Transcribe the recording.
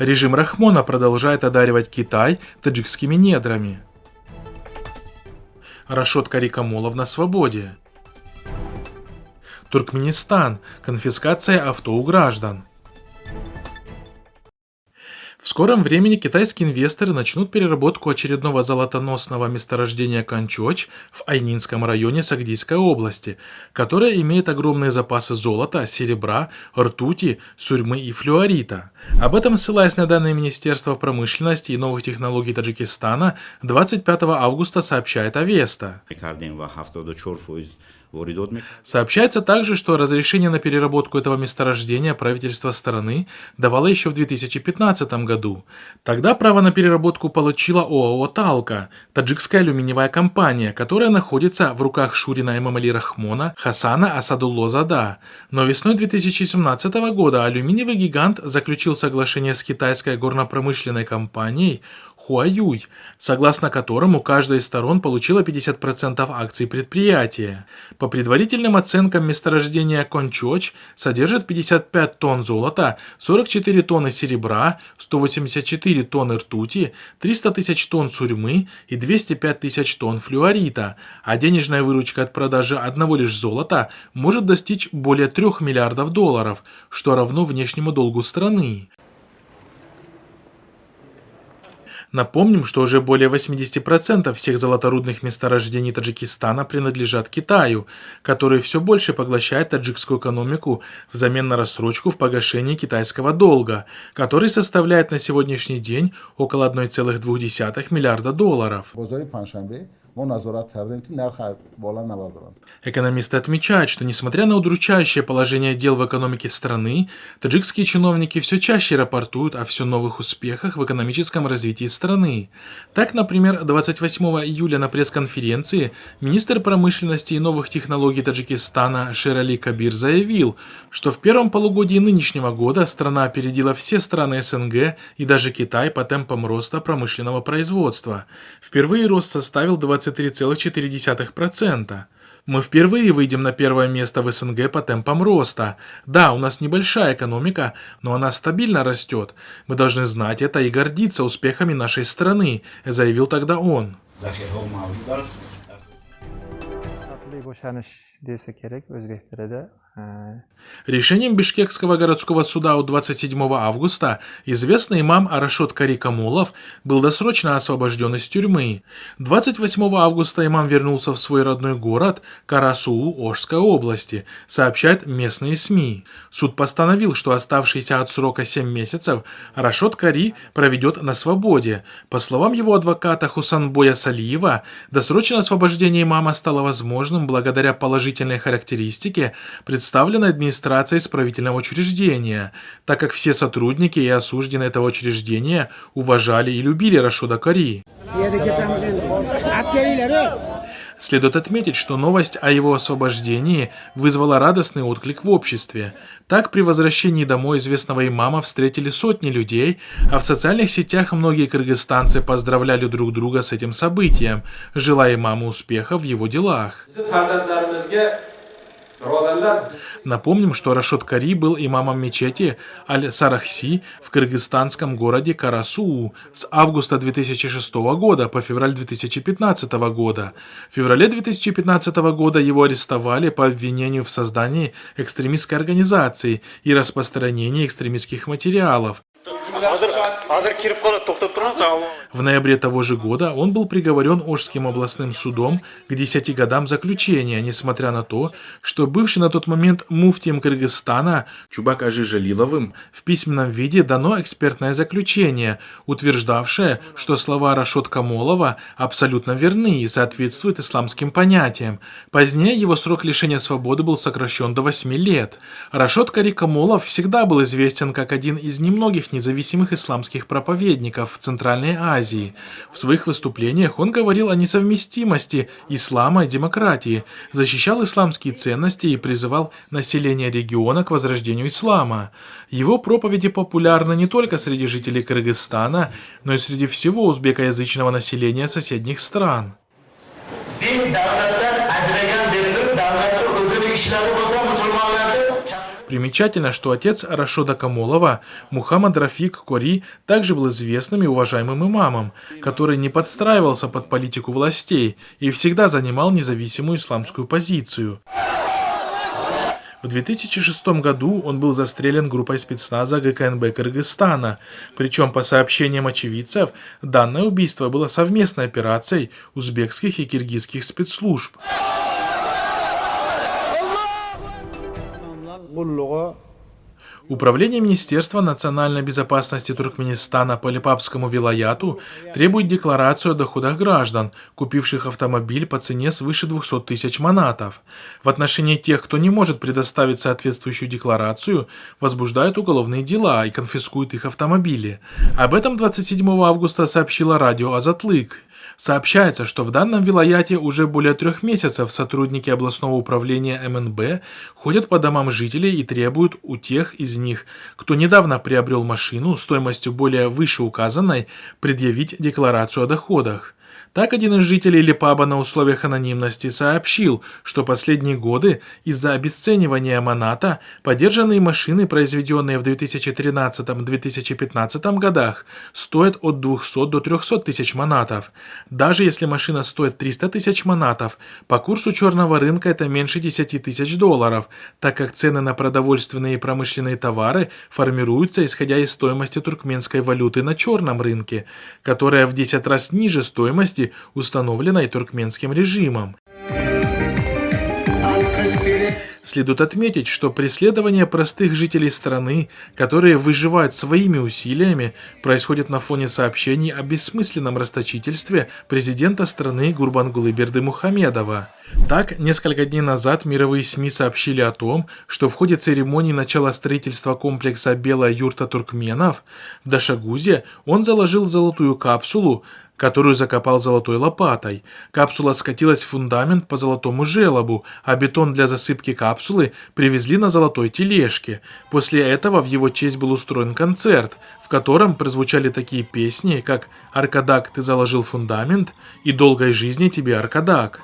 Режим Рахмона продолжает одаривать Китай таджикскими недрами. Рашод Карикамолов на свободе. Туркменистан. Конфискация авто у граждан. В скором времени китайские инвесторы начнут переработку очередного золотоносного месторождения Канчоч в Айнинском районе Сагдийской области, которое имеет огромные запасы золота, серебра, ртути, сурьмы и флюорита. Об этом, ссылаясь на данные Министерства промышленности и новых технологий Таджикистана, 25 августа сообщает Авеста. Сообщается также, что разрешение на переработку этого месторождения правительство страны давало еще в 2015 году. Тогда право на переработку получила ОАО «Талка», таджикская алюминиевая компания, которая находится в руках Шурина Эмомали Рахмона Хасана Асадулло Зада. Но весной 2017 года алюминиевый гигант заключил соглашение с китайской горно-промышленной компанией Хуаюй, согласно которому каждая из сторон получила 50% акций предприятия. По предварительным оценкам, месторождение Кончоч содержит 55 тонн золота, 44 тонны серебра, 184 тонны ртути, 300 тысяч тонн сурьмы и 205 тысяч тонн флюорита, а денежная выручка от продажи одного лишь золота может достичь более 3 миллиардов долларов, что равно внешнему долгу страны. Напомним, что уже более 80% всех золоторудных месторождений Таджикистана принадлежат Китаю, который все больше поглощает таджикскую экономику взамен на рассрочку в погашении китайского долга, который составляет на сегодняшний день около 1,2 миллиарда долларов. Экономисты отмечают, что несмотря на удручающее положение дел в экономике страны, таджикские чиновники все чаще рапортуют о все новых успехах в экономическом развитии страны. Так, например, 28 июля на пресс-конференции министр промышленности и новых технологий Таджикистана Шерали Кабир заявил, что в первом полугодии нынешнего года страна опередила все страны СНГ и даже Китай по темпам роста промышленного производства. Впервые рост составил 23,4%. Мы впервые выйдем на первое место в СНГ по темпам роста. Да, у нас небольшая экономика, но она стабильно растет. Мы должны знать это и гордиться успехами нашей страны, заявил тогда он. Решением Бишкекского городского суда от 27 августа известный имам Рашод Карикамолов был досрочно освобожден из тюрьмы. 28 августа имам вернулся в свой родной город Карасуу Ошской области, сообщают местные СМИ. Суд постановил, что оставшиеся от срока 7 месяцев Рашод Кари проведет на свободе. По словам его адвоката Хусанбоя Салиева, досрочное освобождение имама стало возможным благодаря положительной характеристике, представленной администрацией исправительного учреждения, так как все сотрудники и осужденные этого учреждения уважали и любили Рашода Кари. Следует отметить, что новость о его освобождении вызвала радостный отклик в обществе. Так, при возвращении домой известного имама встретили сотни людей, а в социальных сетях многие кыргызстанцы поздравляли друг друга с этим событием, желая имаму успеха в его делах. Напомним, что Рашод Кари был имамом мечети Аль-Сарахси в кыргызстанском городе Карасуу с августа 2006 года по февраль 2015 года. В феврале 2015 года его арестовали по обвинению в создании экстремистской организации и распространении экстремистских материалов. В ноябре того же года он был приговорен Ошским областным судом к 10 годам заключения, несмотря на то, что бывший на тот момент муфтием Кыргызстана Чубак Ажи Жалиловым в письменном виде дано экспертное заключение, утверждавшее, что слова Рашод Камолова абсолютно верны и соответствуют исламским понятиям. Позднее его срок лишения свободы был сокращен до 8 лет. Рашод Кари Камолов всегда был известен как один из немногих независимых исламских проповедников в Центральной Азии. В своих выступлениях он говорил о несовместимости ислама и демократии, защищал исламские ценности и призывал население региона к возрождению ислама. Его проповеди популярны не только среди жителей Кыргызстана, но и среди всего узбекоязычного населения соседних стран. Примечательно, что отец Рашода Камолова, Мухаммад Рафик Кори, также был известным и уважаемым имамом, который не подстраивался под политику властей и всегда занимал независимую исламскую позицию. В 2006 году он был застрелен группой спецназа ГКНБ Кыргызстана. Причем, по сообщениям очевидцев, данное убийство было совместной операцией узбекских и киргизских спецслужб. Управление Министерства национальной безопасности Туркменистана по Липапскому вилаяту требует декларацию о доходах граждан, купивших автомобиль по цене свыше 200 тысяч манатов. В отношении тех, кто не может предоставить соответствующую декларацию, возбуждают уголовные дела и конфискуют их автомобили. Об этом 27 августа сообщило радио «Азатлык». Сообщается, что в данном вилаяте уже более 3 месяцев сотрудники областного управления МНБ ходят по домам жителей и требуют у тех из них, кто недавно приобрел машину стоимостью более вышеуказанной, предъявить декларацию о доходах. Так, один из жителей Липаба на условиях анонимности сообщил, что последние годы из-за обесценивания маната подержанные машины, произведенные в 2013-2015 годах, стоят от 200 до 300 тысяч манатов. Даже если машина стоит 300 тысяч манатов, по курсу черного рынка это меньше 10 тысяч долларов, так как цены на продовольственные и промышленные товары формируются исходя из стоимости туркменской валюты на черном рынке, которая в 10 раз ниже стоимости, установленной туркменским режимом. Следует отметить, что преследование простых жителей страны, которые выживают своими усилиями, происходит на фоне сообщений о бессмысленном расточительстве президента страны Гурбангулы Бердымухамедова. Так, несколько дней назад мировые СМИ сообщили о том, что в ходе церемонии начала строительства комплекса «Белая юрта туркменов» в Дашагузе он заложил золотую капсулу, которую закопал золотой лопатой. Капсула скатилась в фундамент по золотому желобу, а бетон для засыпки капсулы привезли на золотой тележке. После этого в его честь был устроен концерт, в котором прозвучали такие песни, как «Аркадак, ты заложил фундамент» и «Долгой жизни тебе, Аркадак».